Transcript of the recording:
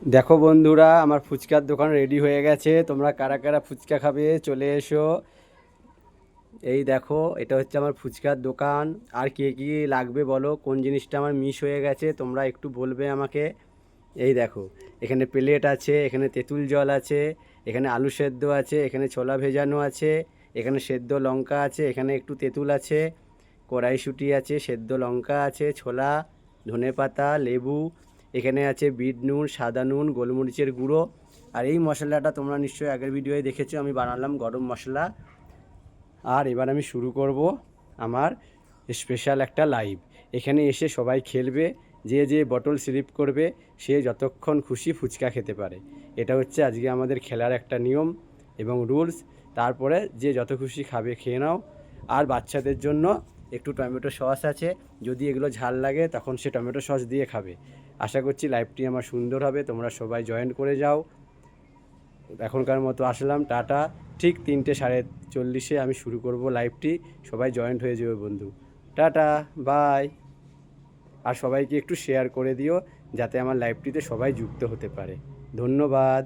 দেখো বন্ধুরা, আমার ফুচকার দোকান রেডি হয়ে গেছে। তোমরা কারা কারা ফুচকা খাবে চলে এসো। এই দেখো, এটা হচ্ছে আমার ফুচকার দোকান। আর কে কী লাগবে বলো, কোন জিনিসটা আমার মিস হয়ে গেছে তোমরা একটু বলবে আমাকে। এই দেখো, এখানে প্লেট আছে, এখানে তেঁতুল জল আছে, এখানে আলু সেদ্ধ আছে, এখানে ছোলা ভেজানো আছে, এখানে সেদ্ধ লঙ্কা আছে, এখানে একটু তেঁতুল আছে, কড়াইশুঁটি আছে, সেদ্ধ লঙ্কা আছে, ছোলা, ধনেপাতা, লেবু, এখানে আছে বিট নুন, সাদা নুন, গোলমরিচের গুঁড়ো। আর এই মশলাটা তোমরা নিশ্চয়ই আগের ভিডিওয়ে দেখেছো, আমি বানালাম গরম মশলা। আর এবার আমি শুরু করব আমার স্পেশাল একটা লাইভ। এখানে এসে সবাই খেলবে, যে যে বটল স্লিপ করবে সে যতক্ষণ খুশি ফুচকা খেতে পারে। এটা হচ্ছে আজকে আমাদের খেলার একটা নিয়ম এবং রুলস। তারপরে যে যত খুশি খাবে খেয়ে নাও। আর বাচ্চাদের জন্য একটু টমেটো সস আছে, যদি এগুলো ঝাল লাগে তখন সে টমেটো সস দিয়ে খাবে। আশা করছি লাইভটি আমার সুন্দর হবে, তোমরা সবাই জয়েন করে যাও। এখনকার মতো আসলাম, টাটা। ঠিক 3:40 আমি শুরু করব লাইভটি। সবাই জয়েন্ট হয়ে যাবে বন্ধু। Tata, by. আর সবাইকে একটু শেয়ার করে দিও, যাতে আমার লাইভটিতে সবাই যুক্ত হতে পারে। ধন্যবাদ।